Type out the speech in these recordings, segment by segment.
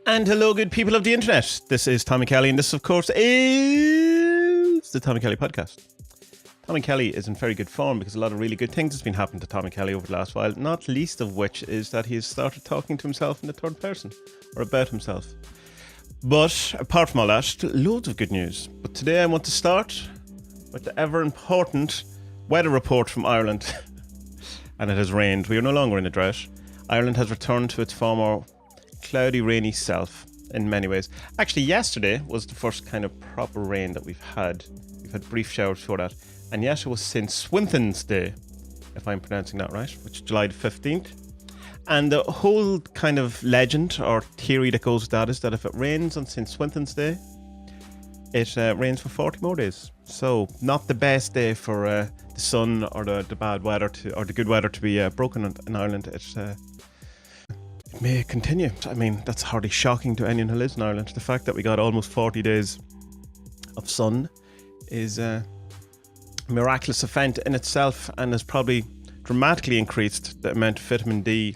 And hello, good people of the internet. This is Tommy Kelly, and this, of course, is the Tommy Kelly podcast. Tommy Kelly is in very good form because a lot of really good things has been happening to Tommy Kelly over the last while, not least of which is that he has started talking to himself in the third person, or about himself. But apart from all that, loads of good news. But today I want to start with the ever-important weather report from Ireland. And it has rained. We are no longer in a drought. Ireland has returned to its former cloudy, rainy self in many ways. Actually, yesterday was the first kind of proper rain that we've had. We've had brief showers before that. And yes, it was St. Swithin's Day, if I'm pronouncing that right, which is July the 15th. And the whole kind of legend or theory that goes with that is that if it rains on St. Swithin's Day, it rains for 40 more days. So not the best day for the sun or the bad weather or the good weather to be broken in Ireland. It may continue. I mean, that's hardly shocking to anyone who lives in Ireland. The fact that we got almost 40 days of sun is a miraculous event in itself, and has probably dramatically increased the amount of vitamin D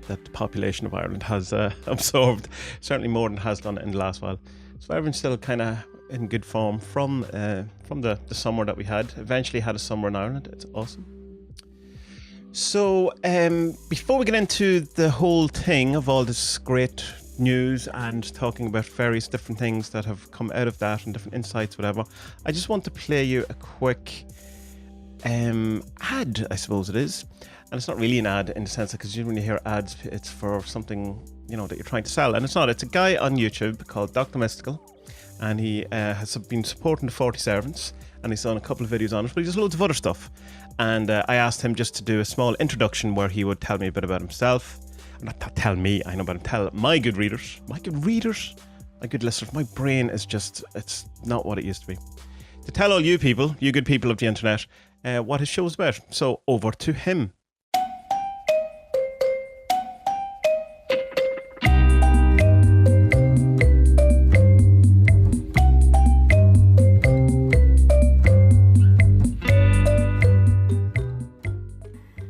that the population of Ireland has absorbed, certainly more than it has done in the last while. So everyone's still kind of in good form from the summer that we had. Eventually had a summer in Ireland. It's awesome. So before we get into the whole thing of all this great news and talking about various different things that have come out of that and different insights, whatever, I just want to play you a quick ad, I suppose it is. And it's not really an ad in the sense that, because when you hear ads, it's for something, you know, that you're trying to sell. And it's not. It's a guy on YouTube called Dr. Mystical. And he has been supporting the 40 Servants. And he's done a couple of videos on it. But he does loads of other stuff. And I asked him just to do a small introduction where he would tell me a bit about himself. Not tell me, I know, but tell my good readers. My good listeners. My brain is just, it's not what it used to be. To tell all you people, you good people of the internet, what his show is about. So over to him.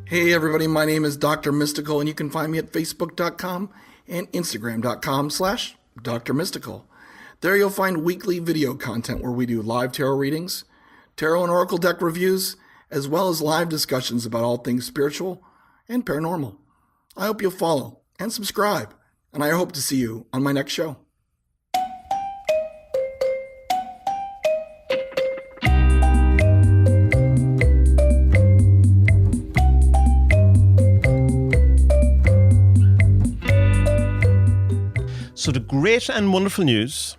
Hey everybody, my name is Dr. Mystical, and you can find me at facebook.com and instagram.com/Dr. Mystical. There you'll find weekly video content where we do live tarot readings, tarot and oracle deck reviews, as well as live discussions about all things spiritual and paranormal. I hope you'll follow and subscribe, and I hope to see you on my next show. So the great and wonderful news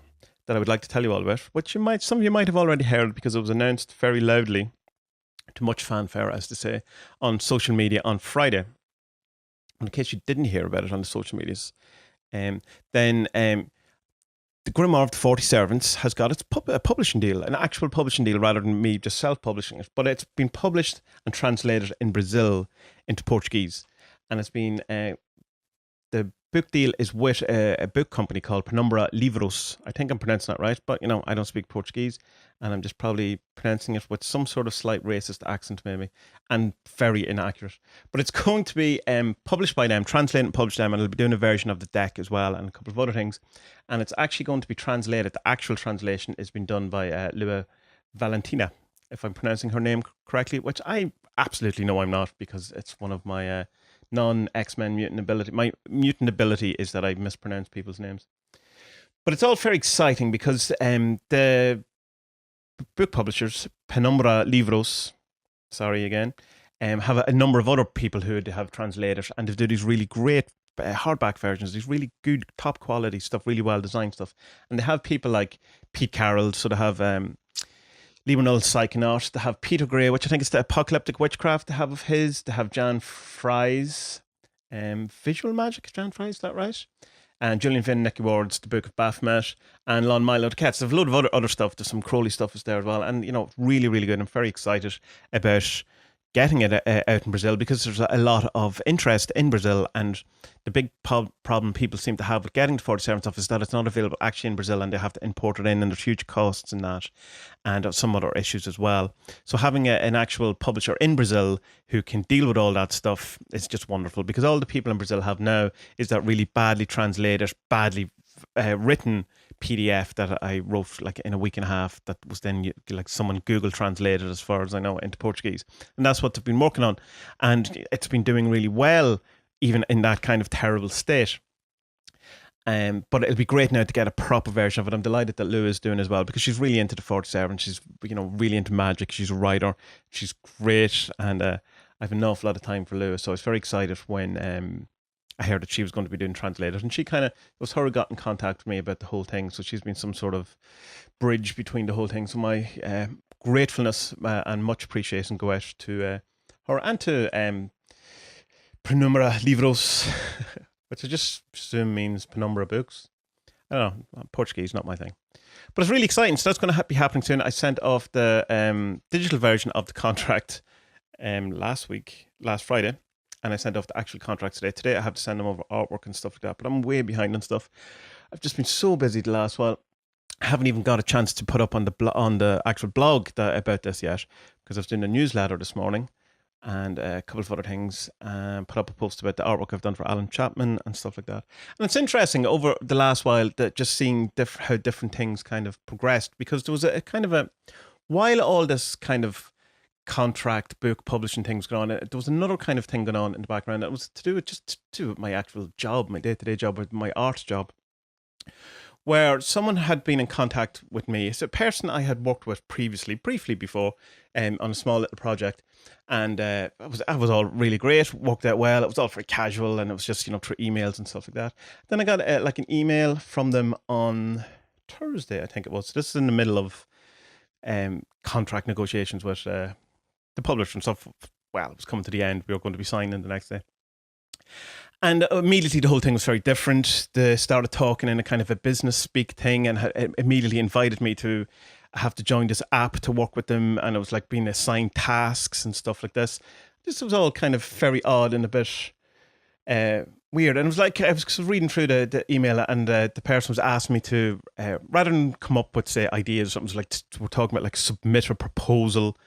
that I would like to tell you all about, which some of you might have already heard because it was announced very loudly, to much fanfare, as to say, on social media on Friday. In case you didn't hear about it on the social medias, then the Grimoire of the 40 Servants has got its a publishing deal, an actual publishing deal rather than me just self-publishing it. But it's been published and translated in Brazil into Portuguese. And it's been... the book deal is with a book company called Penumbra Livros. I think I'm pronouncing that right, but, you know, I don't speak Portuguese, and I'm just probably pronouncing it with some sort of slight racist accent maybe, and very inaccurate. But it's going to be published by them, translated and published by them, and it'll be doing a version of the deck as well, and a couple of other things. And it's actually going to be translated. The actual translation is being done by Lua Valentina, if I'm pronouncing her name correctly, which I absolutely know I'm not, because it's one of my... non-X-Men mutant ability. My mutant ability is that I mispronounce people's names. But it's all very exciting because the book publishers, Penumbra Livros, have a number of other people who have translated, and they've done these really great hardback versions, these really good, top quality stuff, really well designed stuff. And they have people like Pete Carroll, so they have Limonel Psychonaut, they have Peter Gray, which I think is the Apocalyptic Witchcraft they have of his. They have Jan Fry's Visual Magic, Jan Fry's, is that right? And Julian Finn, Nicky Ward's The Book of Baphomet, and Lon Milo the Cats. There's a load of other stuff. There's some Crowley stuff is there as well. And, you know, really, really good. I'm very excited about getting it out in Brazil, because there's a lot of interest in Brazil, and the big problem people seem to have with getting the 47 stuff is that it's not available actually in Brazil, and they have to import it in, and there's huge costs in that, and some other issues as well. So having an actual publisher in Brazil who can deal with all that stuff is just wonderful, because all the people in Brazil have now is that really badly translated, badly written PDF that I wrote like in a week and a half, that was then like someone Google translated, as far as I know, into Portuguese, and that's what they've been working on, and it's been doing really well even in that kind of terrible state. But it'll be great now to get a proper version of it. I'm delighted that Lou is doing as well, because she's really into the 47. She's really into Magick. She's a writer. She's great, and I have an awful lot of time for Lou, so I was very excited when I heard that she was going to be doing translators, and it was her who got in contact with me about the whole thing. So she's been some sort of bridge between the whole thing. So my gratefulness and much appreciation go out to her, and to Penumbra Livros, which I just presume means Penumbra Books. I don't know, Portuguese, not my thing. But it's really exciting. So that's going to be happening soon. I sent off the digital version of the contract last Friday. And I sent off the actual contracts today. Today I have to send them over artwork and stuff like that. But I'm way behind on stuff. I've just been so busy the last while. I haven't even got a chance to put up on the actual blog about this yet, because I was doing a newsletter this morning and a couple of other things. Put up a post about the artwork I've done for Alan Chapman and stuff like that. And it's interesting over the last while that just seeing how different things kind of progressed, because there was a kind of while all this kind of contract book publishing things going on, there was another kind of thing going on in the background that was to do with my actual job, my day-to-day job, with my art job, where someone had been in contact with me. It's a person I had worked with briefly before, on a small little project, and it was all really great, worked out well. It was all very casual, and it was just through emails and stuff like that. Then I got like an email from them on Thursday, I think it was. So this is in the middle of contract negotiations with the publisher and stuff. Well, it was coming to the end. We were going to be signing the next day. And immediately the whole thing was very different. They started talking in a kind of a business speak thing, and immediately invited me to have to join this app to work with them. And it was like being assigned tasks and stuff like this. This was all kind of very odd and a bit weird. And it was like, I was reading through the email, and the person was asking me to, rather than come up with, say, ideas or something, like we're talking about like submit a proposal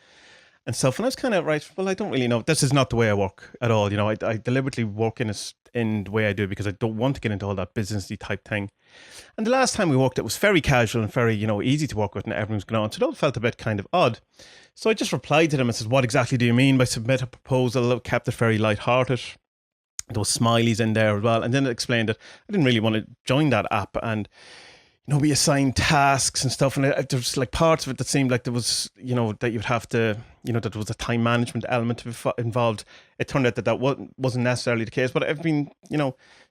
and stuff. And I was kind of, right, well, I don't really know. This is not the way I work at all. I deliberately work in the way I do, because I don't want to get into all that businessy type thing. And the last time we worked, it was very casual and very, easy to work with, and everything's going on. So it all felt a bit kind of odd. So I just replied to them and said, what exactly do you mean by submit a proposal? I kept it very lighthearted. There was smileys in there as well. And then it explained that I didn't really want to join that app, and we assigned tasks and stuff, and there was like parts of it that seemed like there was, that you'd have to, that there was a time management element involved. It turned out that wasn't necessarily the case, but I've been,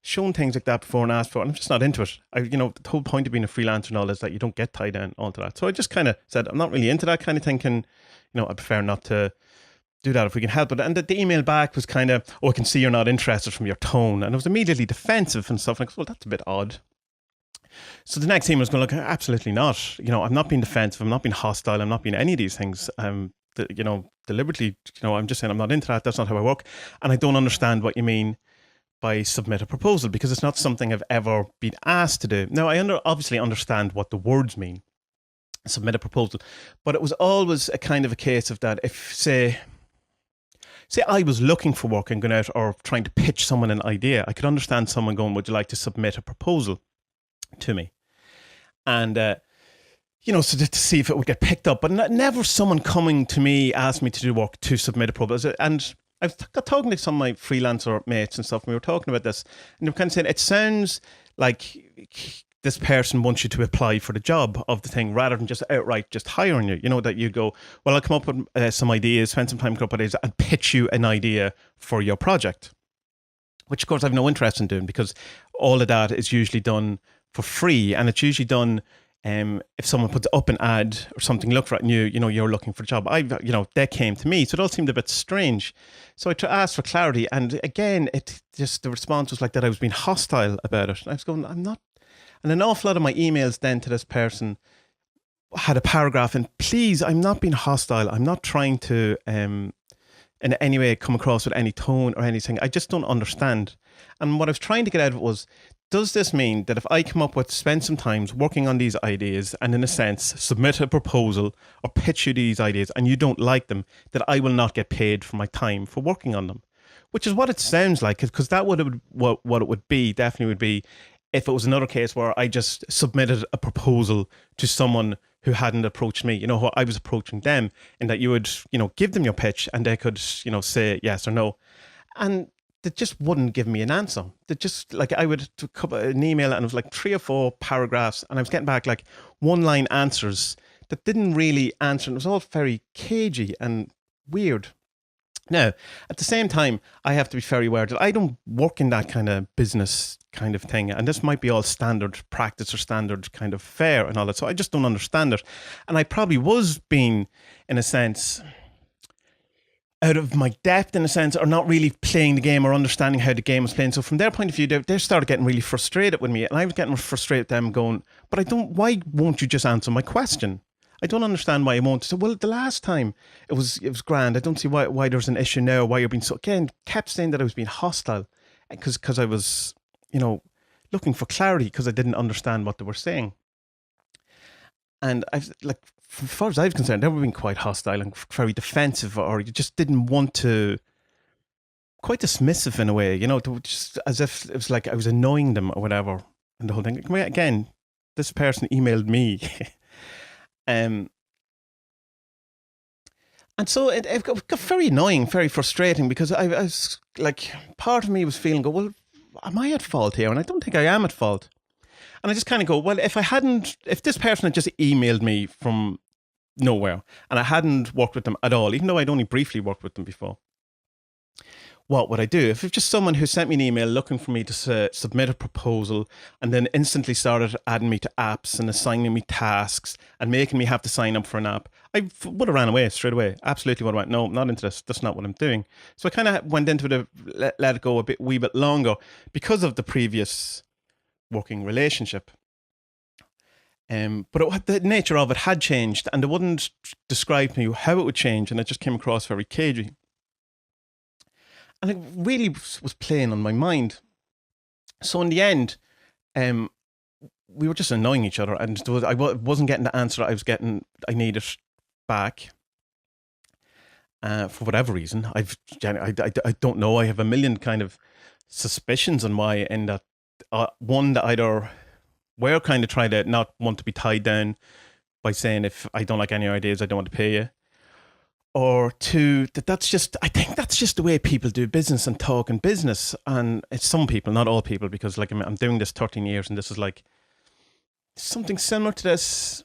shown things like that before and asked for, and I'm just not into it. The whole point of being a freelancer and all is that you don't get tied down onto that. So I just kind of said, I'm not really into that kind of thinking. I prefer not to do that if we can help it. And the email back was kind of, I can see you're not interested from your tone. And it was immediately defensive and stuff. Like, well, that's a bit odd. So the next email was going to look, absolutely not. I'm not being defensive. I'm not being hostile. I'm not being any of these things. Deliberately, I'm just saying I'm not into that. That's not how I work. And I don't understand what you mean by submit a proposal, because it's not something I've ever been asked to do. Now, I obviously understand what the words mean, submit a proposal, but it was always a kind of a case of that if, say I was looking for work and going out or trying to pitch someone an idea, I could understand someone going, would you like to submit a proposal to me? And so to see if it would get picked up, but never someone coming to me asked me to do work to submit a proposal. And I've got talking to some of my freelancer mates and stuff, and we were talking about this, and they were kind of saying it sounds like this person wants you to apply for the job of the thing rather than just outright just hiring you. That you go, well, I'll come up with some ideas, spend some time coming up with ideas, and pitch you an idea for your project, which of course I've no interest in doing, because all of that is usually done for free, and it's usually done if someone puts up an ad or something, look for it, and you're looking for a job. They came to me, so it all seemed a bit strange. So I asked for clarity, and again, the response was like that I was being hostile about it. And I was going, I'm not. And an awful lot of my emails then to this person had a paragraph, and please, I'm not being hostile. I'm not trying to in any way come across with any tone or anything. I just don't understand. And what I was trying to get out of it was, does this mean that if I come up with, spend some time working on these ideas and in a sense submit a proposal or pitch you these ideas and you don't like them, that I will not get paid for my time for working on them? Which is what it sounds like, because that what it would be, definitely would be, if it was another case where I just submitted a proposal to someone who hadn't approached me, who I was approaching them, and that you would, give them your pitch and they could, say yes or no. And they just wouldn't give me an answer. They just, like, I would an email and it was like 3 or 4 paragraphs and I was getting back like one-line answers that didn't really answer. And it was all very cagey and weird. Now, at the same time, I have to be very aware that I don't work in that kind of business kind of thing. And this might be all standard practice or standard kind of fare and all that. So I just don't understand it. And I probably was being, in a sense, out of my depth, in a sense, or not really playing the game or understanding how the game was playing. So from their point of view, they started getting really frustrated with me. And I was getting frustrated with them going, but why won't you just answer my question? I don't understand why you won't. So, well, the last time it was grand. I don't see why there's an issue now, why you're being so, again, kept saying that I was being hostile because I was, looking for clarity because I didn't understand what they were saying. And I've, like, as far as I was concerned, they were being quite hostile and very defensive, or you just didn't want to, quite dismissive in a way, just as if it was like I was annoying them or whatever. And the whole thing, again, this person emailed me. And so it got very annoying, very frustrating, because I was like, part of me was feeling, well, am I at fault here? And I don't think I am at fault. And I just kind of go, well, if this person had just emailed me from nowhere and I hadn't worked with them at all, even though I'd only briefly worked with them before, what would I do? If it's just someone who sent me an email looking for me to submit a proposal and then instantly started adding me to apps and assigning me tasks and making me have to sign up for an app, I would have ran away straight away. Absolutely would have went, no, not into this. That's not what I'm doing. So I kind of went into it, let it go a wee bit longer because of the previous working relationship. But the nature of it had changed and they wouldn't describe to me how it would change, and it just came across very cagey. And it really was playing on my mind. So in the end, we were just annoying each other, and I wasn't getting the answer I needed back. For whatever reason, I don't know. I have a million kind of suspicions on why. In that, one, that either we're kind of trying to not want to be tied down by saying, if I don't like any ideas, I don't want to pay you. Or two, I think that's just the way people do business and talk in business. And it's some people, not all people, because like I'm doing this 13 years and this is like something similar to this.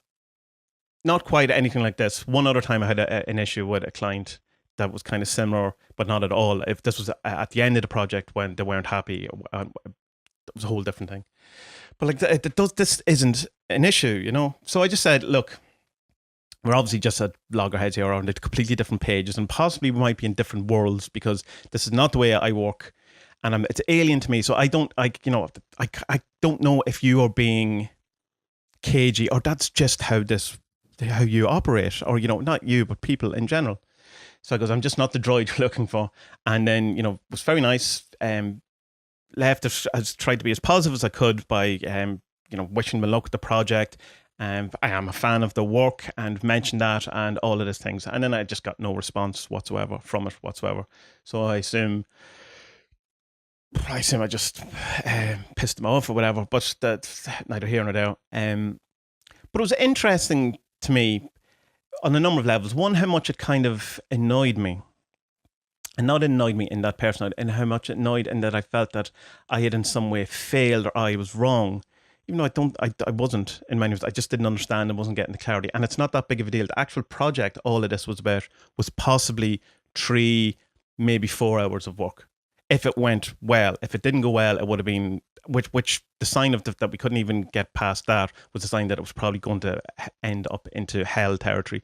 Not quite anything like this. One other time I had an issue with a client that was kind of similar, but not at all. If this was at the end of the project when they weren't happy, it was a whole different thing. But like this isn't an issue, So I just said, look, we're obviously just at loggerheads here on completely different pages, and possibly we might be in different worlds because this is not the way I work, and it's alien to me. So I don't know if you are being cagey or that's just how you operate, or not you but people in general. So I goes, I'm just not the droid you're looking for. And then it was very nice. Left it, as tried to be as positive as I could by wishing me luck with the project. I am a fan of the work and mentioned that and all of these things. And then I just got no response whatsoever from it whatsoever. So I assume I just pissed them off or whatever, but that's neither here nor there. But it was interesting to me on a number of levels. One, how much it kind of annoyed me. And not annoyed me in that person, and how much it annoyed in that I felt that I had in some way failed or I was wrong. Even though I wasn't in many ways, I just didn't understand and wasn't getting the clarity. And it's not that big of a deal. The actual project, all of this was about, was possibly 3, maybe 4 hours of work. If it went well. If it didn't go well, it would have been, which the sign of that we couldn't even get past that was the sign that it was probably going to end up into hell territory.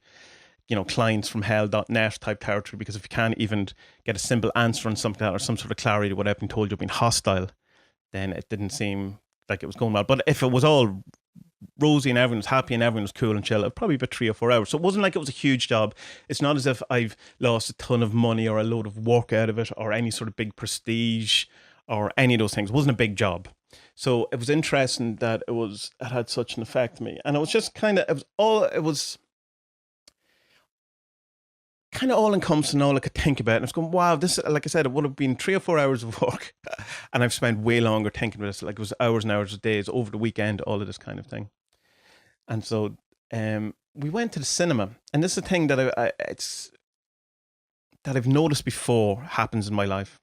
Clients from hell.net type territory, because if you can't even get a simple answer on something or some sort of clarity without being told you're being hostile, then it didn't seem like it was going well. But if it was all rosy and everyone was happy and everyone was cool and chill. It was probably about 3 or 4 hours. So it wasn't like it was a huge job. It's not as if I've lost a ton of money or a load of work out of it or any sort of big prestige or any of those things. It wasn't a big job. So it was interesting that it had such an effect on me. And it was just kind of, it was kind of all encompassing, all I could think about. And I was going, wow, this, like I said, it would have been 3 or 4 hours of work. And I've spent way longer thinking about this. Like it was hours and hours of days over the weekend, all of this kind of thing. And so we went to the cinema. And this is a thing that that I've noticed before happens in my life.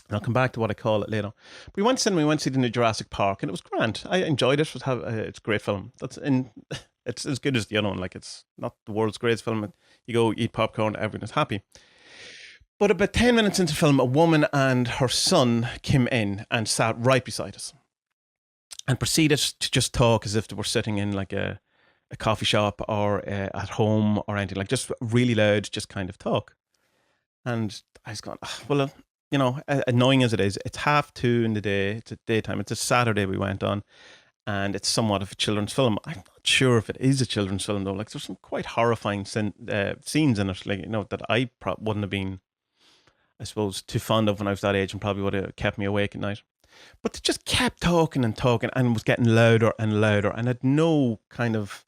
And I'll come back to what I call it later. But we went to cinema, we went to see the new Jurassic Park, and it was grand. I enjoyed it. It's a great film. It's as good as the other one. Like, it's not the world's greatest film. You go eat popcorn, everyone's happy. But about 10 minutes into the film, a woman and her son came in and sat right beside us and proceeded to just talk as if they were sitting in like a coffee shop or at home or anything, like just really loud, just kind of talk. And I was going, well, you know, annoying as it is, it's 2:30 in the day, it's a daytime, it's a Saturday we went on, and it's somewhat of a children's film. I'm not sure if it is a children's film though. Like there's some quite horrifying scenes in it, like, you know, that I wouldn't have been, I suppose, too fond of when I was that age and probably would have kept me awake at night. But they just kept talking and talking and was getting louder and louder and had no kind of,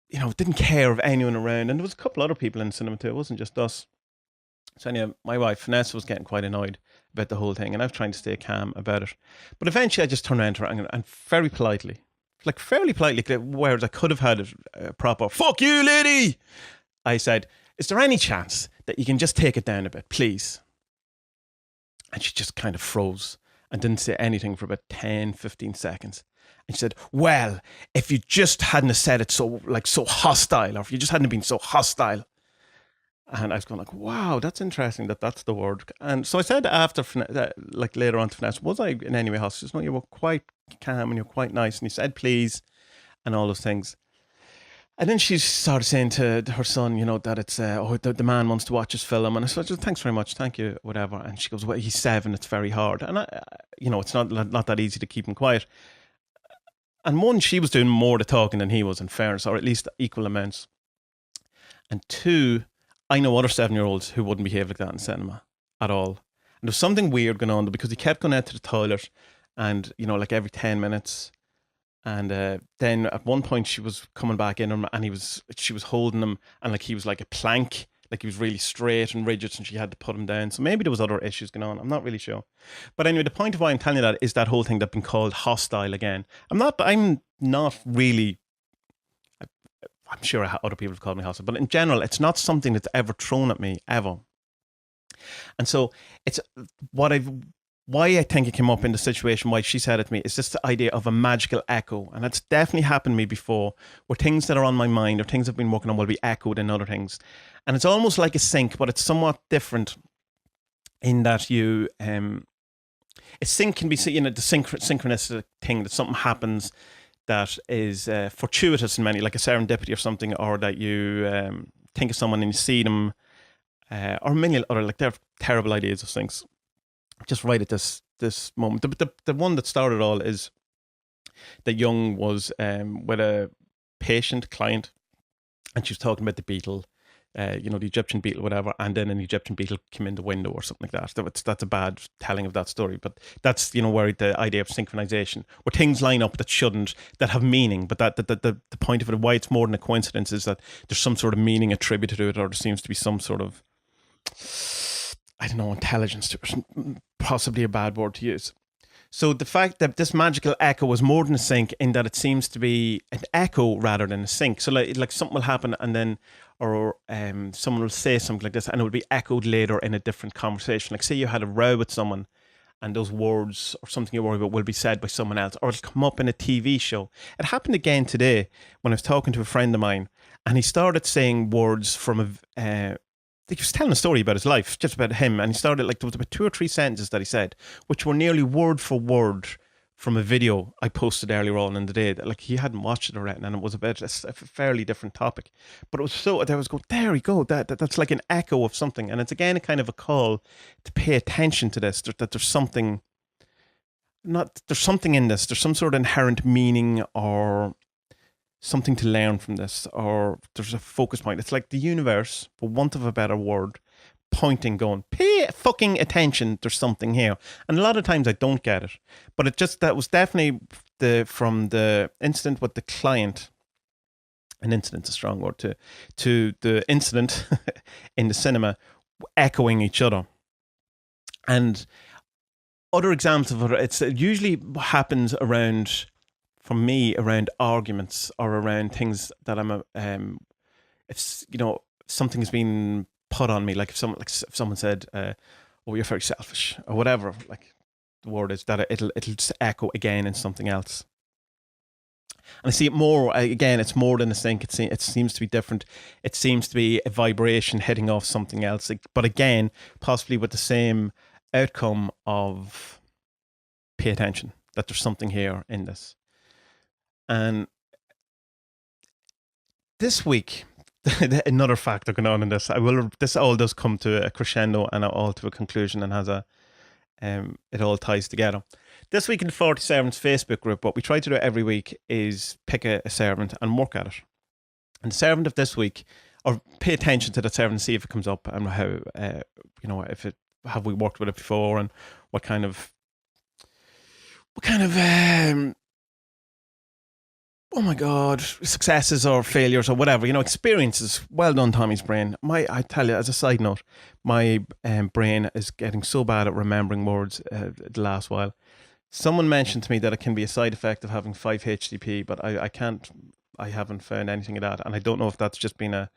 you know, didn't care of anyone around. And there was a couple other people in the cinema too. It wasn't just us. So anyway, my wife, Vanessa, was getting quite annoyed about the whole thing, and I was trying to stay calm about it. But eventually I just turned around to her and very politely, like fairly politely, whereas I could have had a proper, fuck you, lady, I said, is there any chance that you can just take it down a bit, please? And she just kind of froze and didn't say anything for about 10, 15 seconds. And she said, well, if you just hadn't said it so hostile, or if you just hadn't been so hostile. And I was going like, wow, that's interesting that's the word. And so I said after, like later on to Vanessa, was I in any way hostile? She said, no, you were quite calm and you're quite nice. And you said, please, and all those things. And then she started saying to her son, you know, that it's, the man wants to watch his film. And I said, thanks very much, thank you, whatever. And she goes, well, he's 7, it's very hard. And, you know, it's not that easy to keep him quiet. And one, she was doing more the talking than he was, in fairness, or at least equal amounts. And 2, I know other 7-year-olds who wouldn't behave like that in cinema at all. And there was something weird going on because he kept going out to the toilet and, you know, like every 10 minutes. And then at one point she was coming back in and she was holding him and like he was like a plank, like he was really straight and rigid and she had to put him down. So maybe there was other issues going on. I'm not really sure. But anyway, the point of why I'm telling you that is that whole thing that's been called hostile again. I'm not really, I'm sure other people have called me hostile, but in general, it's not something that's ever thrown at me, ever. And so it's why I think it came up in the situation, why she said it to me, is just the idea of a magical echo. And that's definitely happened to me before, where things that are on my mind or things I've been working on will be echoed in other things. And it's almost like a sync, but it's somewhat different in that a sync can be, you know, the synchronistic thing that something happens that is fortuitous in many, like a serendipity or something, or that you think of someone and you see them, or many other, like they're terrible ideas of things. Just right at this moment. The one that started it all is that Young was with a client, and she was talking about the beetle, you know, the Egyptian beetle, whatever, and then an Egyptian beetle came in the window or something like that. That's a bad telling of that story, but that's, you know, where the idea of synchronization, where things line up that shouldn't, that have meaning, but that the point of it, why it's more than a coincidence, is that there's some sort of meaning attributed to it, or there seems to be some sort of, I don't know, intelligence to it, possibly a bad word to use. So the fact that this magical echo was more than a sync, in that it seems to be an echo rather than a sync. So like something will happen and then, or someone will say something like this and it will be echoed later in a different conversation. Like say you had a row with someone and those words or something you worry about will be said by someone else, or it'll come up in a TV show. It happened again today when I was talking to a friend of mine, and he started saying words from he was telling a story about his life, just about him, and he started, like, there was about 2 or 3 sentences that he said, which were nearly word for word from a video I posted earlier on in the day. That, like, he hadn't watched it or anything, and it was about a fairly different topic. But it was so, I was going, there we go, that's like an echo of something. And it's again a kind of a call to pay attention to this, that there's something, there's something in this. There's some sort of inherent meaning or something to learn from this, or there's a focus point. It's like the universe, for want of a better word, pointing, going, pay fucking attention. There's something here. And a lot of times I don't get it, but that was definitely from the incident with the client. An incident's a strong word, to the incident in the cinema, echoing each other. And other examples of it, it usually happens around, for me, around arguments or around things that if something has been put on me, like if someone said, "Oh, you're very selfish," or whatever, like the word is, that it'll just echo again in something else. And I see it more, again, it's more than a sync. It seems to be different. It seems to be a vibration hitting off something else. But again, possibly with the same outcome of pay attention, that there's something here in this. And this week, another factor going on in this, this all does come to a crescendo and all to a conclusion, and has it all ties together. This week in the 40 Servants Facebook group, what we try to do every week is pick a servant and work at it. And the servant of this week, or pay attention to the servant and see if it comes up, and how, have we worked with it before, and what kind of oh my God, successes or failures or whatever, experiences. Well done, Tommy's brain. I tell you, as a side note, my brain is getting so bad at remembering words the last while. Someone mentioned to me that it can be a side effect of having 5-HTP, but I haven't found anything of that. And I don't know if that's just been a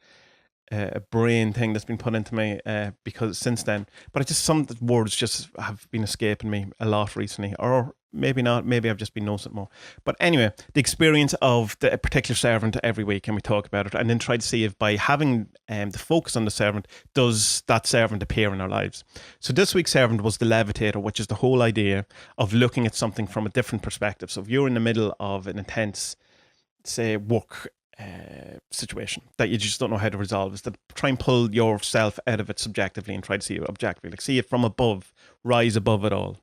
brain thing that's been put into me because since then. But some words just have been escaping me a lot recently, or maybe not. Maybe I've just been noticing it more. But anyway, the experience of the particular servant every week, and we talk about it, and then try to see if by having the focus on the servant, does that servant appear in our lives. So this week's servant was the levitator, which is the whole idea of looking at something from a different perspective. So if you're in the middle of an intense, say, work situation that you just don't know how to resolve, is to try and pull yourself out of it subjectively and try to see it objectively, like see it from above, rise above it all.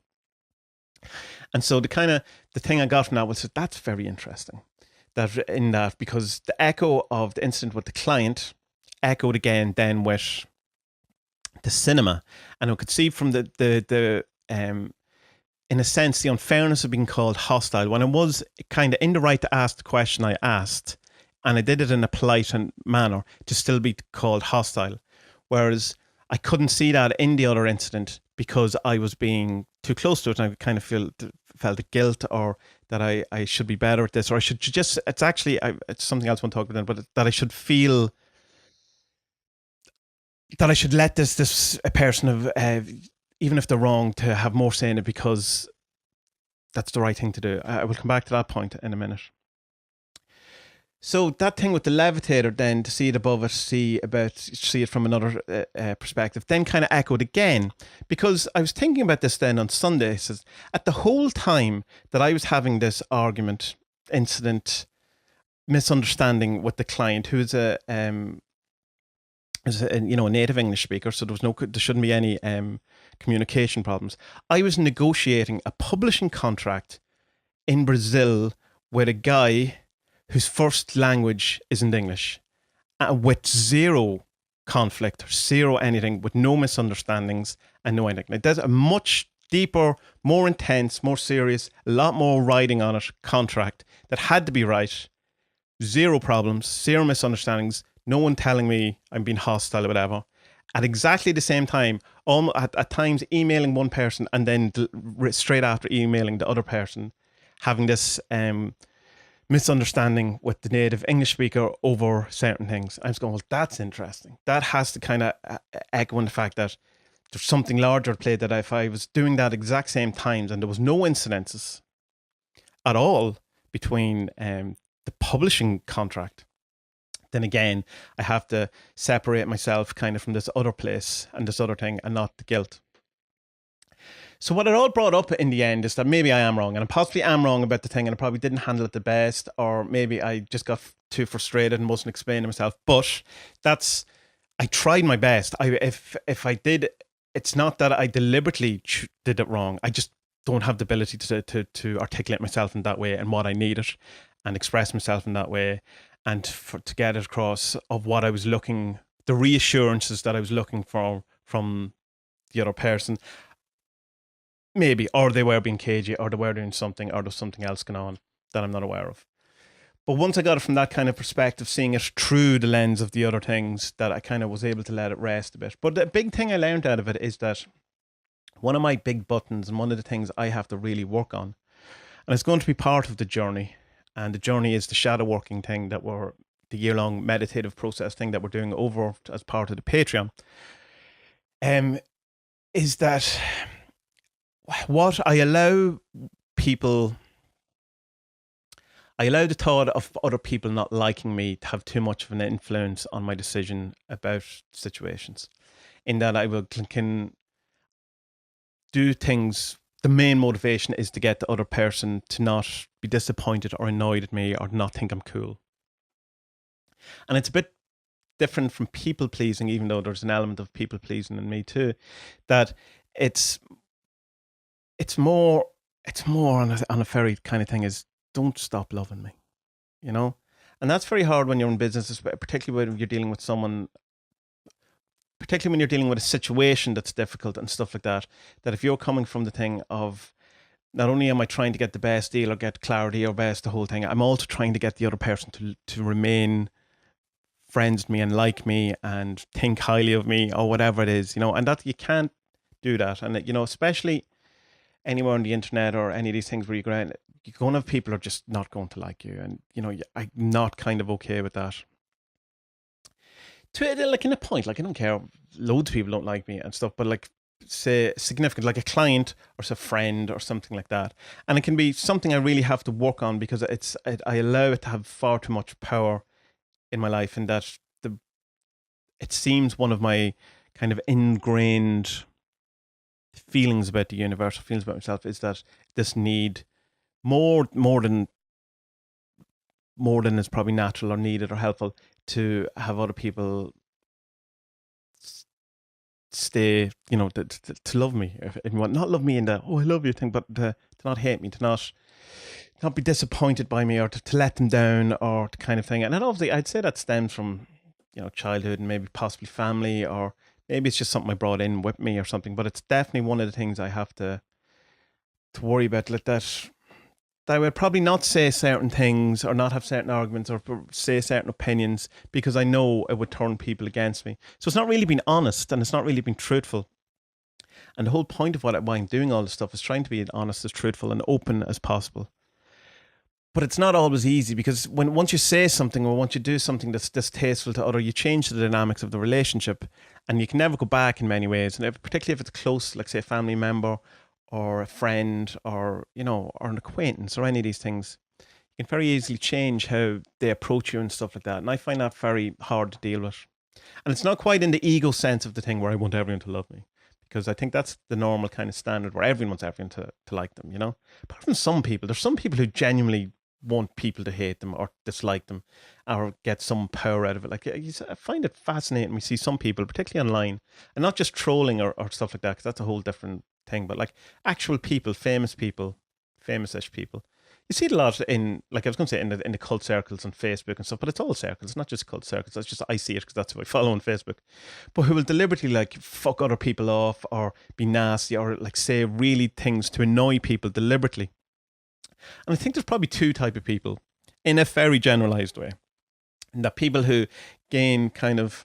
And so the thing I got from that was that's very interesting, because the echo of the incident with the client echoed again then with the cinema, and I could see from the in a sense the unfairness of being called hostile when I was kind of in the right to ask the question I asked. And I did it in a polite manner, to still be called hostile. Whereas I couldn't see that in the other incident because I was being too close to it, and I kind of felt the guilt, or that I should be better at this, or I should just, it's something else I want to talk about then, but that I should feel that I should let this a person of, even if they're wrong, to have more say in it because that's the right thing to do. I will come back to that point in a minute. So that thing with the levitator, then to see it above it, see it from another perspective, then kind of echoed again, because I was thinking about this then on Sunday. It says, at the whole time that I was having this argument, incident, misunderstanding with the client, who's a native English speaker, so there shouldn't be any communication problems. I was negotiating a publishing contract in Brazil with a guy whose first language isn't English, with zero conflict, zero anything, with no misunderstandings and no anything. Like, there's a much deeper, more intense, more serious, a lot more riding on it contract that had to be right. Zero problems, zero misunderstandings, no one telling me I'm being hostile or whatever. At exactly the same time, at times emailing one person and then straight after emailing the other person, having this misunderstanding with the native English speaker over certain things. I was going, well, that's interesting. That has to kind of echo in the fact that there's something larger at play, that if I was doing that exact same times and there was no incidences at all between the publishing contract, then again, I have to separate myself kind of from this other place and this other thing, and not the guilt. So what it all brought up in the end is that maybe I am wrong, and I possibly am wrong about the thing, and I probably didn't handle it the best, or maybe I just got too frustrated and wasn't explaining myself. But I tried my best. If I did, it's not that I deliberately did it wrong. I just don't have the ability to articulate myself in that way and what I needed and express myself in that way, and to get it across of what I was looking, the reassurances that I was looking for from the other person. Maybe, or they were being cagey, or they were doing something, or there's something else going on that I'm not aware of. But once I got it from that kind of perspective, seeing it through the lens of the other things, that I kind of was able to let it rest a bit. But the big thing I learned out of it is that one of my big buttons, and one of the things I have to really work on, and it's going to be part of the journey, and the journey is the shadow working thing that we're, the year-long meditative process thing that we're doing over as part of the Patreon, is that what I allow people, I allow the thought of other people not liking me to have too much of an influence on my decision about situations, in that I can do things. The main motivation is to get the other person to not be disappointed or annoyed at me or not think I'm cool. And it's a bit different from people pleasing, even though there's an element of people pleasing in me too, that it's more on a very kind of thing is, don't stop loving me, you know? And that's very hard when you're in business, particularly when you're dealing with someone, particularly when you're dealing with a situation that's difficult and stuff like that, that if you're coming from the thing of, not only am I trying to get the best deal or get clarity or best the whole thing, I'm also trying to get the other person to remain friends with me and like me and think highly of me or whatever it is, you know, and that you can't do that. And, you know, especially anywhere on the internet or any of these things where you're going to have people who are just not going to like you. And, you know, I'm not kind of okay with that. To like in a point, like I don't care, loads of people don't like me and stuff, but like say significant, like a client or a friend or something like that, and it can be something I really have to work on because I allow it to have far too much power in my life, and that it seems one of my kind of ingrained feelings about the universe, feelings about myself, is that this need more than is probably natural or needed or helpful, to have other people stay, you know, to love me, not love me in the oh I love you thing, but to not hate me, to not be disappointed by me, or to let them down, or the kind of thing. And then obviously I'd say that stems from, you know, childhood and maybe possibly family, or maybe it's just something I brought in with me or something. But it's definitely one of the things I have to worry about, like that I would probably not say certain things or not have certain arguments or say certain opinions because I know it would turn people against me. So it's not really being honest, and it's not really being truthful. And the whole point of why I'm doing all this stuff is trying to be as honest, as truthful and open as possible. But it's not always easy, because once you say something or once you do something that's distasteful to other, you change the dynamics of the relationship, and you can never go back in many ways. And particularly if it's close, like say a family member or a friend, or, you know, or an acquaintance, or any of these things, you can very easily change how they approach you and stuff like that. And I find that very hard to deal with. And it's not quite in the ego sense of the thing where I want everyone to love me, because I think that's the normal kind of standard where everyone wants everyone to like them, you know. Apart from some people, there's some people who genuinely want people to hate them or dislike them or get some power out of it. Like, I find it fascinating. We see some people, particularly online, and not just trolling or stuff like that, because that's a whole different thing, but like actual people, famous-ish people. You see it a lot in, like I was going to say, in the cult circles on Facebook and stuff, but it's all circles. It's not just cult circles. That's just, I see it because that's who I follow on Facebook. But who will deliberately like fuck other people off or be nasty or like say really things to annoy people deliberately. And I think there's probably two type of people in a very generalized way. And that people who gain kind of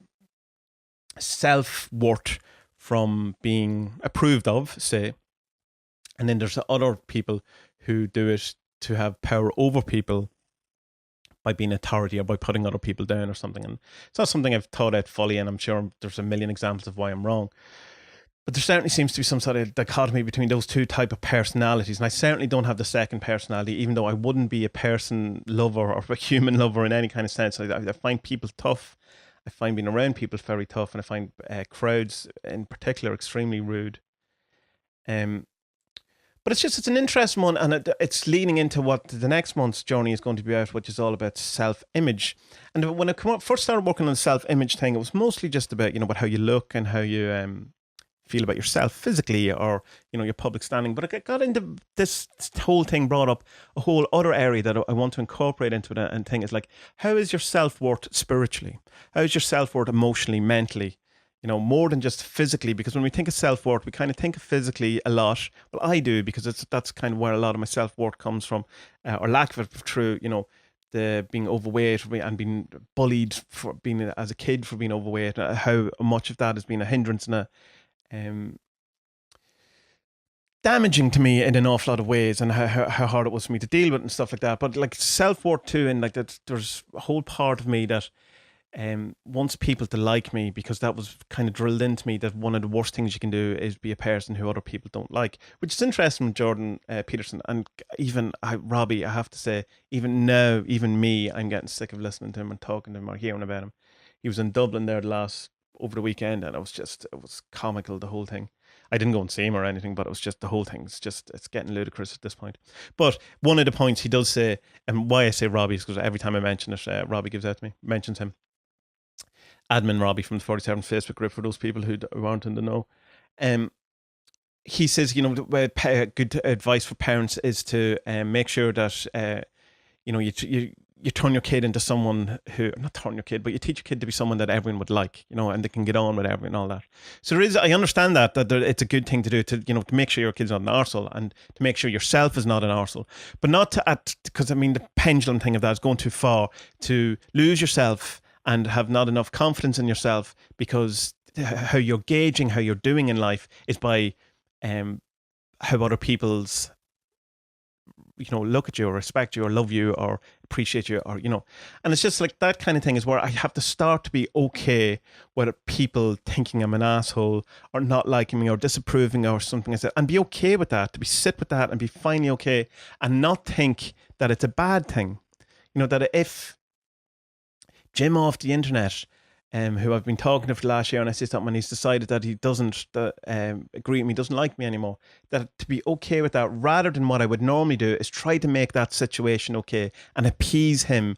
self-worth from being approved of, say. And then there's other people who do it to have power over people by being authority or by putting other people down or something. And it's not something I've thought out fully, and I'm sure there's a million examples of why I'm wrong. But there certainly seems to be some sort of dichotomy between those two type of personalities. And I certainly don't have the second personality, even though I wouldn't be a person lover or a human lover in any kind of sense. I find people tough. I find being around people very tough. And I find crowds in particular extremely rude. But it's an interesting one, and it's leaning into what the next month's journey is going to be about, which is all about self-image. And when I first started working on the self-image thing, it was mostly just about, you know, about how you look and how you feel about yourself physically, or your public standing. But I got into this whole thing, brought up a whole other area that I want to incorporate into it, and thing is like, how is your self-worth spiritually? How is your self-worth emotionally, mentally? More than just physically, because when we think of self-worth, we kind of think of physically a lot. Well, I do, because that's kind of where a lot of my self-worth comes from, or lack of it, through, the being overweight and being bullied for being as a kid for being overweight, how much of that has been a hindrance and damaging to me in an awful lot of ways, and how hard it was for me to deal with and stuff like that. But like self-worth too, and like that, there's a whole part of me that wants people to like me, because that was kind of drilled into me that one of the worst things you can do is be a person who other people don't like, which is interesting with Jordan Peterson. And even Robbie, I have to say, even now, even me, I'm getting sick of listening to him and talking to him or hearing about him. He was in Dublin there over the weekend, and it was comical, the whole thing. I didn't go and see him or anything, but it was just the whole thing. It's getting ludicrous at this point. But one of the points he does say, and why I say Robbie is because every time I mention it, Robbie gives out to me, mentions him. Admin Robbie from the 47 Facebook group, for those people who aren't in the know. He says, good advice for parents is to make sure that, you turn your kid into someone who, not turn your kid, but you teach your kid to be someone that everyone would like, and they can get on with everyone and all that. So I understand that it's a good thing to do, to make sure your kid's not an arsehole, and to make sure yourself is not an arsehole. But not because the pendulum thing of that is going too far, to lose yourself and have not enough confidence in yourself, because how you're gauging how you're doing in life is by how other people's look at you or respect you or love you or appreciate you, or and it's just like that kind of thing is where I have to start to be okay with people thinking I'm an asshole or not liking me or disapproving or something like that, and be okay with that, to sit with that and be finally okay, and not think that it's a bad thing. That if Jim off the internet, who I've been talking to for the last year, and I say something, and he's decided that he doesn't agree with me, doesn't like me anymore, that to be okay with that, rather than what I would normally do is try to make that situation okay and appease him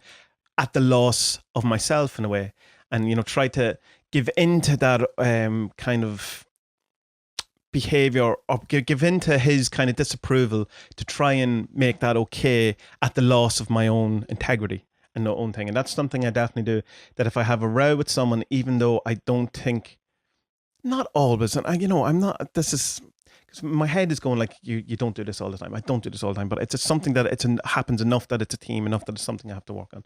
at the loss of myself in a way, and try to give into that kind of behavior, or give into his kind of disapproval, to try and make that okay at the loss of my own integrity and the own thing. And that's something I definitely do, that if I have a row with someone, even though I don't think, not always, and I'm not, this is, because my head is going like, you don't do this all the time. I don't do this all the time, but it's just something that happens enough that it's a team, enough that it's something I have to work on.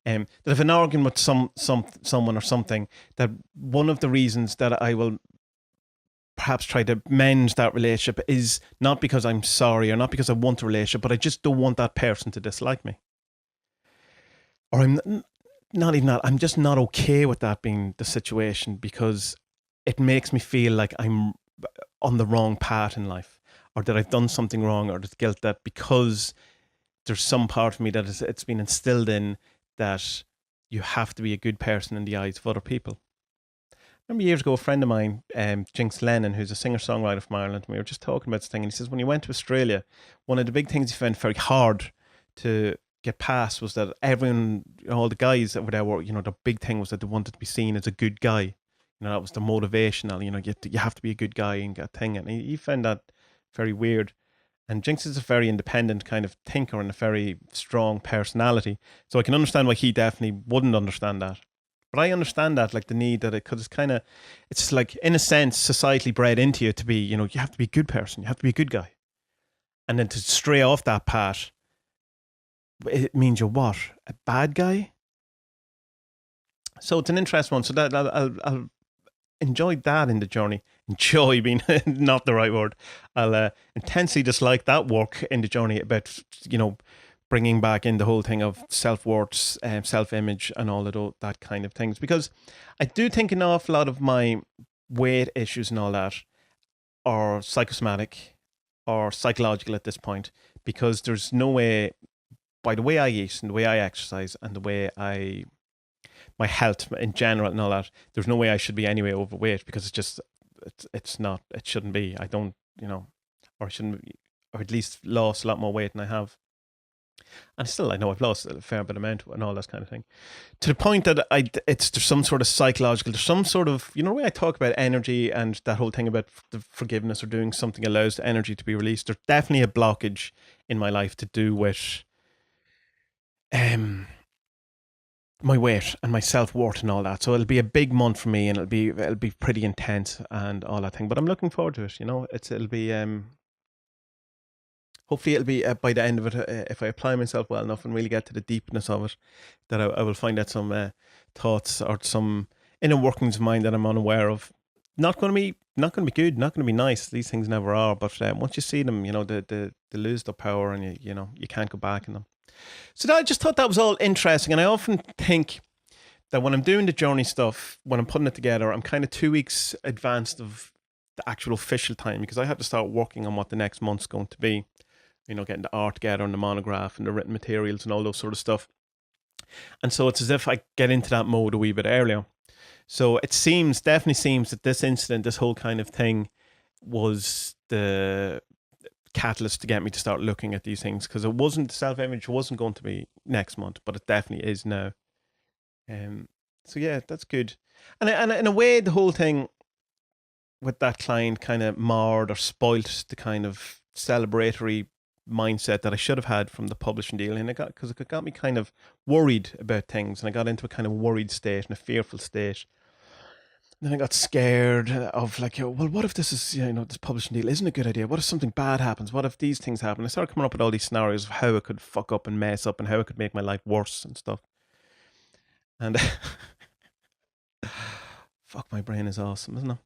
That if an argument with someone or something, that one of the reasons that I will perhaps try to mend that relationship is not because I'm sorry or not because I want a relationship, but I just don't want that person to dislike me. Or I'm not even that, I'm just not okay with that being the situation, because it makes me feel like I'm on the wrong path in life, or that I've done something wrong, or there's guilt that because there's some part of me that it's been instilled in that you have to be a good person in the eyes of other people. I remember years ago, a friend of mine, Jinx Lennon, who's a singer-songwriter from Ireland, and we were just talking about this thing, and he says when he went to Australia, one of the big things he found very hard to get past was that everyone, all the guys that were there were, the big thing was that they wanted to be seen as a good guy. That was the motivational, you have to be a good guy and get a thing. And he found that very weird. And Jinx is a very independent kind of thinker and a very strong personality. So I can understand why he definitely wouldn't understand that. But I understand that, like the need that because it's like, in a sense, societally bred into you to be, you have to be a good person. You have to be a good guy. And then to stray off that path, it means you're what? A bad guy? So it's an interesting one. So that I'll enjoy that in the journey. Enjoy being not the right word. I'll intensely dislike that work in the journey about, bringing back in the whole thing of self-worth, self-image and all of that kind of things. Because I do think an awful lot of my weight issues and all that are psychosomatic or psychological at this point, because there's no way, by the way I eat and the way I exercise and the way my health in general and all that, there's no way I should be anyway overweight, because it's not, it shouldn't be. I don't, or I shouldn't, or at least lost a lot more weight than I have. And still, I know I've lost a fair bit of amount and all that kind of thing. To the point that there's some sort of psychological, there's some sort of, the way I talk about energy and that whole thing about the forgiveness or doing something allows the energy to be released. There's definitely a blockage in my life to do with my weight and my self-worth and all that. So it'll be a big month for me, and it'll be pretty intense and all that thing. But I'm looking forward to it. It'll be hopefully it'll be by the end of it, if I apply myself well enough and really get to the deepness of it, that I will find out some thoughts or some inner workings of mine that I'm unaware of. Not going to be good, not going to be nice. These things never are. But once you see them, they lose their power, and you can't go back in them. So I just thought that was all interesting, and I often think that when I'm doing the journey stuff, when I'm putting it together, I'm kind of 2 weeks advanced of the actual official time, because I have to start working on what the next month's going to be. Getting the art together and the monograph and the written materials and all those sort of stuff. And so it's as if I get into that mode a wee bit earlier. So it definitely seems that this incident, this whole kind of thing, was the catalyst to get me to start looking at these things, because the self-image wasn't going to be next month, but it definitely is now. So yeah, that's good. And in a way, the whole thing with that client kind of marred or spoilt the kind of celebratory mindset that I should have had from the publishing deal, and because it got me kind of worried about things, and I got into a kind of worried state and a fearful state. And then I got scared of well, what if this is, this publishing deal isn't a good idea? What if something bad happens? What if these things happen? I started coming up with all these scenarios of how it could fuck up and mess up and how it could make my life worse and stuff. And fuck, my brain is awesome, isn't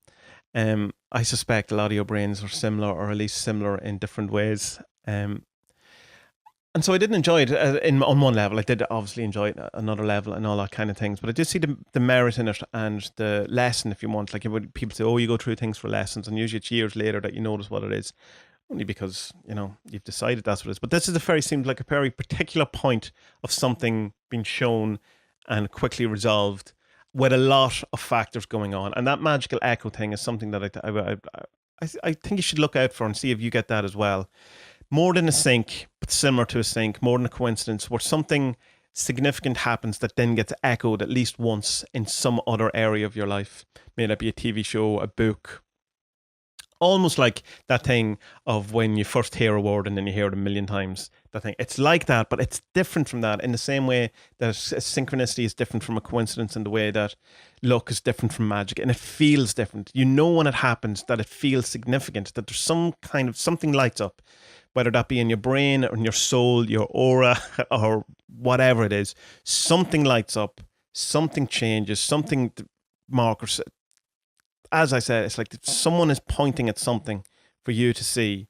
it? I suspect a lot of your brains are similar, or at least similar in different ways. And so I didn't enjoy it on one level. I did obviously enjoy it at another level and all that kind of things. But I did see the merit in it and the lesson, if you want. People say, oh, you go through things for lessons, and usually it's years later that you notice what it is. Only because, you've decided that's what it is. But this seemed like a very particular point of something being shown and quickly resolved with a lot of factors going on. And that magical echo thing is something that I think you should look out for and see if you get that as well. More than a sync, but similar to a sync, more than a coincidence, where something significant happens that then gets echoed at least once in some other area of your life. May that be a TV show, a book. Almost like that thing of when you first hear a word and then you hear it a million times. That thing. It's like that, but it's different from that in the same way that synchronicity is different from a coincidence, in the way that luck is different from magic, and it feels different. When it happens that it feels significant, that there's some kind of something lights up, whether that be in your brain or in your soul, your aura, or whatever it is. Something lights up, something changes, something markers. As I said, it's like someone is pointing at something for you to see,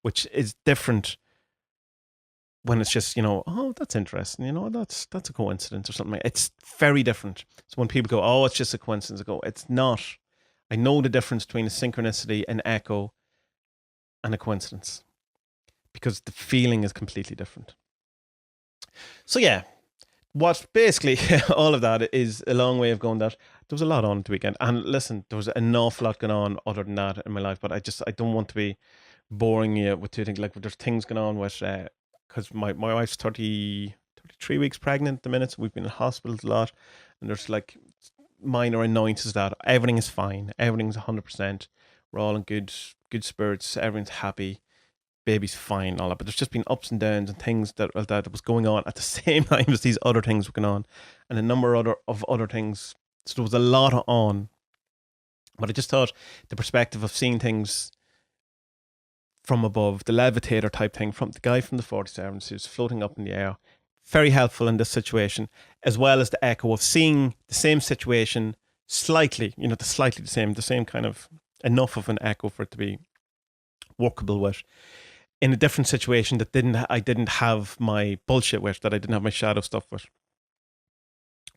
which is different when it's just, oh, that's interesting, that's a coincidence or something. It's very different. So when people go, oh, it's just a coincidence, I go, it's not. I know the difference between a synchronicity, an echo, and a coincidence, because the feeling is completely different. So yeah, what basically all of that is a long way of going that there was a lot on the weekend. And listen, there was an awful lot going on other than that in my life, but I don't want to be boring you with two things. There's things going on with, because my wife's 33 weeks pregnant at the minute, so we've been in hospitals a lot, and there's minor annoyances that everything is fine, everything's 100%, we're all in good spirits, everyone's happy, baby's fine, all that. But there's just been ups and downs and things that was going on at the same time as these other things were going on, and a number of other things. So there was a lot on. But I just thought the perspective of seeing things from above, the levitator type thing, from the guy from the 47s who's floating up in the air, very helpful in this situation, as well as the echo of seeing the same situation slightly, the same kind of enough of an echo for it to be workable with, in a different situation that I didn't have my bullshit with, that I didn't have my shadow stuff with.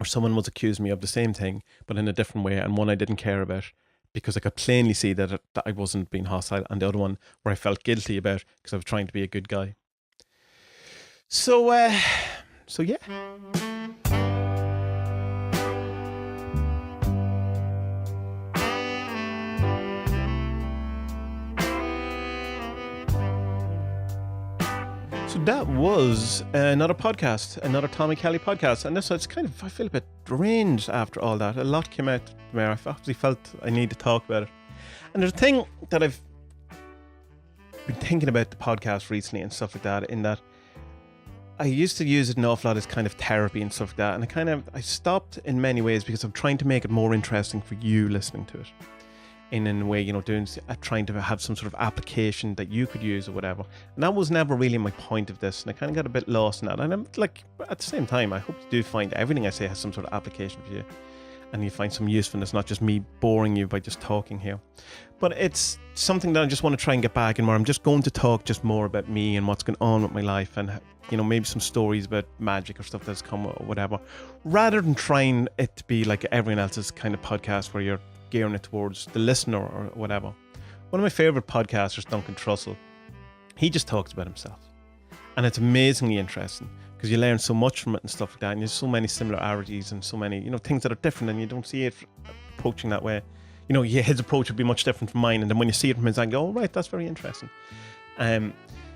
Or someone was accusing me of the same thing, but in a different way, and one I didn't care about, because I could plainly see that I wasn't being hostile, and the other one where I felt guilty about because I was trying to be a good guy. So yeah. So that was another podcast, another Tommy Kelly podcast. And this, I feel a bit drained after all that. A lot came out where I obviously felt I need to talk about it. And there's a thing that I've been thinking about the podcast recently and stuff like that, in that I used to use it an awful lot as kind of therapy and stuff like that. And I stopped in many ways because I'm trying to make it more interesting for you listening to it. In a way, trying to have some sort of application that you could use or whatever. And that was never really my point of this. And I kind of got a bit lost in that. And I'm like, at the same time, I hope you do find everything I say has some sort of application for you. And you find some usefulness, not just me boring you by just talking here. But it's something that I just want to try and get back in, where I'm just going to talk just more about me and what's going on with my life, and maybe some stories about magic or stuff that's come or whatever, rather than trying it to be like everyone else's kind of podcast where you're gearing it towards the listener or whatever. One of my favorite podcasters, Duncan Trussell, he just talks about himself, and it's amazingly interesting because you learn so much from it and stuff like that, and there's so many similarities and so many things that are different, and you don't see it approaching that way. His approach would be much different from mine, and then when you see it from his, I go, oh right, that's very interesting.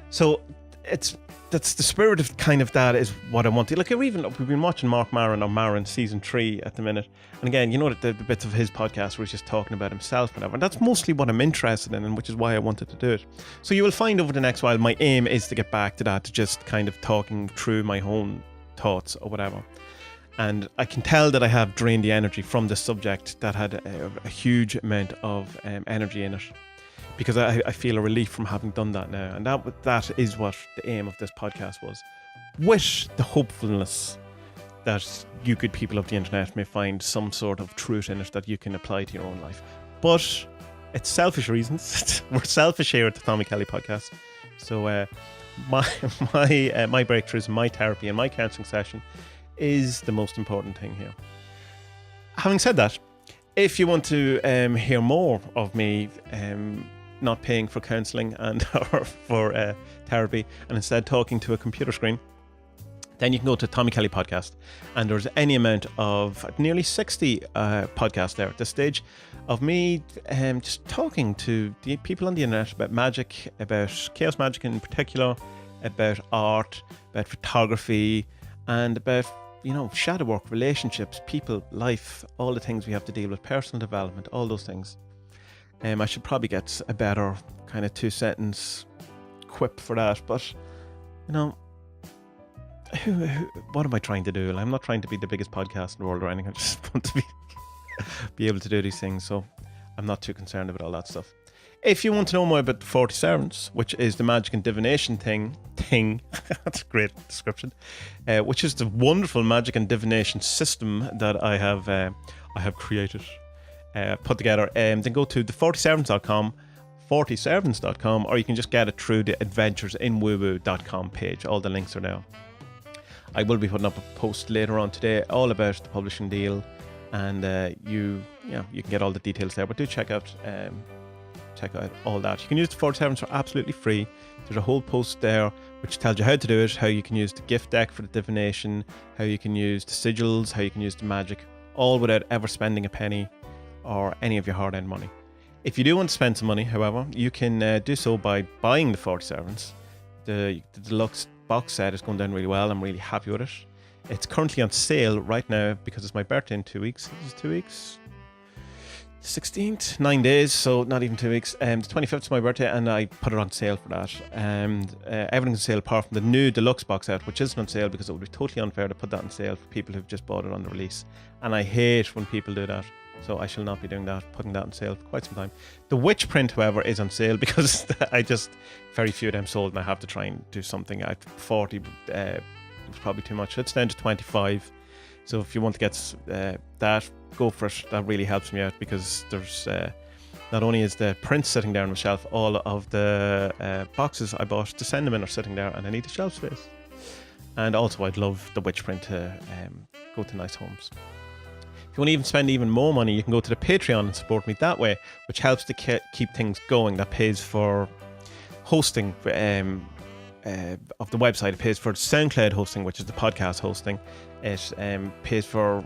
So that's the spirit of kind of that is what I want to. Like, we've been watching Mark Maron season 3 at the minute, and again, the bits of his podcast where he's just talking about himself and whatever, and that's mostly what I'm interested in, and which is why I wanted to do it. So you will find over the next while, my aim is to get back to that, to just kind of talking through my own thoughts or whatever. And I can tell that I have drained the energy from this subject that had a huge amount of energy in it, because I feel a relief from having done that now. And that is what the aim of this podcast was, with the hopefulness that you good people of the internet may find some sort of truth in it that you can apply to your own life. But it's selfish reasons. We're selfish here at the Tommy Kelly podcast. So my breakthroughs, my therapy and my counselling session is the most important thing here. Having said that, if you want to hear more of me not paying for counselling and or for therapy, and instead talking to a computer screen, then you can go to Tommy Kelly Podcast, and there's any amount of nearly 60 podcasts there at this stage of me just talking to the people on the internet about magic, about chaos magic in particular, about art, about photography, and about shadow work, relationships, people, life, all the things we have to deal with, personal development, all those things. I should probably get a better kind of 2-sentence quip for that, but what am I trying to do? I'm not trying to be the biggest podcast in the world or anything. I just want to be able to do these things, so I'm not too concerned about all that stuff. If you want to know more about the 40 Servants, which is the magic and divination thing, that's a great description, which is the wonderful magic and divination system that I have created, put together, then go to the40servants.com, 40servants.com, or you can just get it through the adventuresinwoowoo.com page. All the links are there. I will be putting up a post later on today all about the publishing deal, and you can get all the details there, but do check out all that. You can use the 40 Servants for absolutely free. There's a whole post there which tells you how to do it, how you can use the gift deck for the divination, how you can use the sigils, how you can use the magic, all without ever spending a penny or any of your hard-earned money. If you do want to spend some money, however, you can do so by buying the 40 Servants. The deluxe box set is going down really well. I'm really happy with it. It's currently on sale right now because it's my birthday in 2 weeks. Is it 2 weeks? 16th, 9 days, so not even 2 weeks. The 25th is my birthday, and I put it on sale for that. And everything's on sale apart from the new deluxe box set, which isn't on sale because it would be totally unfair to put that on sale for people who've just bought it on the release. And I hate when people do that, so I shall not be doing that, putting that on sale for quite some time. The Witch print, however, is on sale because very few of them sold, and I have to try and do something. At 40 was probably too much. It's down to 25. So if you want to get that, go for it. That really helps me out because there's not only is the print sitting there on the shelf, all of the boxes I bought to send them in are sitting there, and I need the shelf space. And also, I'd love the Witch print to go to nice homes. If you want to even spend even more money, you can go to the Patreon and support me that way, which helps to keep things going. That pays for hosting of the website. It pays for SoundCloud hosting, which is the podcast hosting. It pays for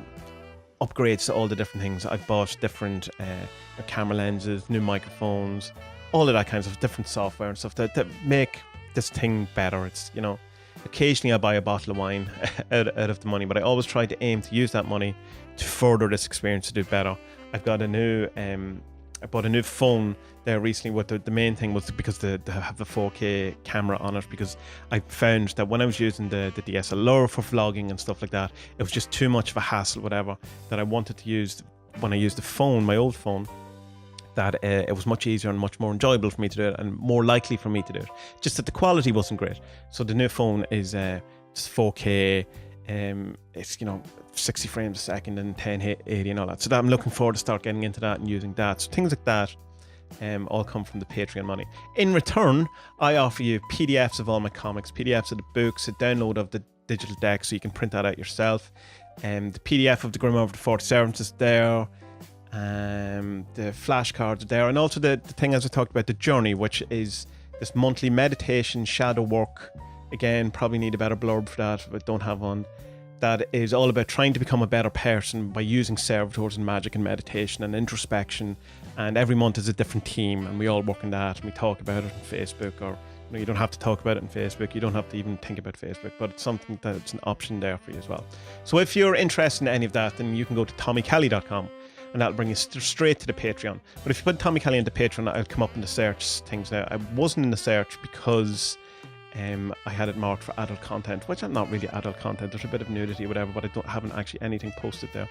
upgrades to all the different things. I've bought different camera lenses, new microphones, all of that kinds of different software and stuff that make this thing better. It's, occasionally I buy a bottle of wine out of the money, but I always try to aim to use that money to further this experience to do better. I've got I bought a new phone there recently. What the main thing was because they have the 4K camera on it, because I found that when I was using the DSLR for vlogging and stuff like that, it was just too much of a hassle, whatever, that I wanted to use when I used the phone, my old phone, that it was much easier and much more enjoyable for me to do it and more likely for me to do it. Just that the quality wasn't great. So the new phone is just 4K, it's 60 frames a second and 1080 and all that. So that I'm looking forward to start getting into that and using that. So things like that all come from the Patreon money. In return, I offer you PDFs of all my comics, PDFs of the books, a download of the digital deck so you can print that out yourself. The PDF of the Grimoire of the 47 is there. The flashcards are there, and also the thing, as I talked about, the journey, which is this monthly meditation, shadow work. Again, probably need a better blurb for that, but don't have one. That is all about trying to become a better person by using servitors and magic and meditation and introspection. And every month is a different theme, and we all work on that, and we talk about it on Facebook. Or you don't have to talk about it on Facebook. You don't have to even think about Facebook, but it's something that's an option there for you as well. So if you're interested in any of that, then you can go to tommykelly.com. and that'll bring you straight to the Patreon. But if you put Tommy Kelly into Patreon, I'll come up in the search things now. I wasn't in the search because I had it marked for adult content, which I'm not really adult content. There's a bit of nudity or whatever, but I haven't actually anything posted there.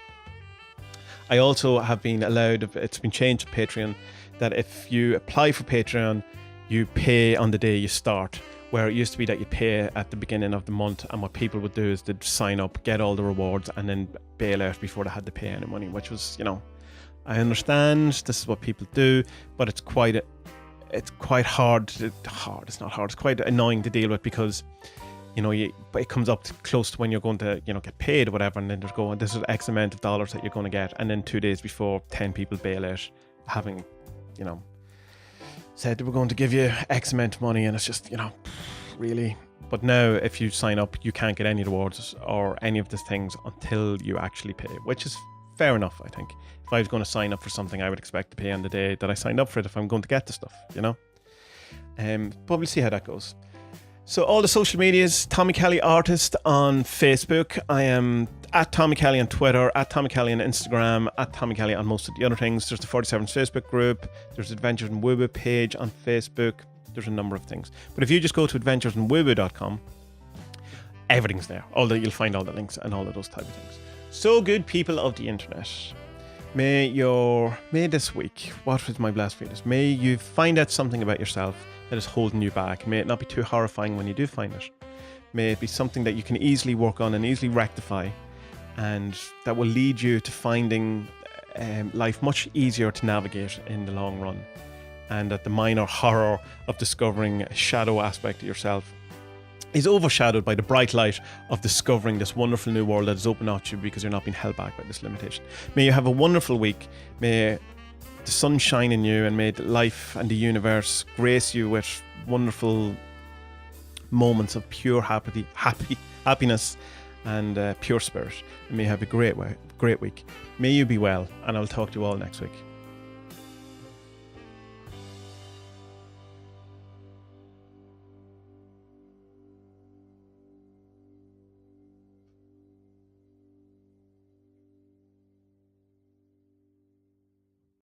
I also have been allowed, it's been changed to Patreon, that if you apply for Patreon, you pay on the day you start, where it used to be that you pay at the beginning of the month, and what people would do is they'd sign up, get all the rewards, and then bail out before they had to pay any money, which was, I understand this is what people do, but it's quite hard. It's not hard. It's quite annoying to deal with, because it comes up close to when you're going to get paid or whatever, and then this is X amount of dollars that you're going to get, and then 2 days before 10 people bail out, having said they were going to give you X amount of money, and it's just really. But now if you sign up, you can't get any rewards or any of the things until you actually pay, which is fair enough. I think if I was going to sign up for something, I would expect to pay on the day that I signed up for it if I'm going to get the stuff, but we'll see how that goes. So all the social medias, Tommy Kelly Artist on Facebook. I am at Tommy Kelly on Twitter, at Tommy Kelly on Instagram, at Tommy Kelly on most of the other things. There's the 47's Facebook group. There's Adventures in Woo-Woo page on Facebook. There's a number of things. But if you just go to adventuresinwoowoo.com, everything's there. You'll find all the links and all of those type of things. So good people of the internet. May this week, what was my blessed feelings? May you find out something about yourself that is holding you back. May it not be too horrifying when you do find it. May it be something that you can easily work on and easily rectify, and that will lead you to finding life much easier to navigate in the long run. And that the minor horror of discovering a shadow aspect of yourself is overshadowed by the bright light of discovering this wonderful new world that is open up to you because you're not being held back by this limitation. May you have a wonderful week. May the sun shine in you, and may life and the universe grace you with wonderful moments of pure happiness and pure spirit. And may you have a great week. May you be well, and I'll talk to you all next week.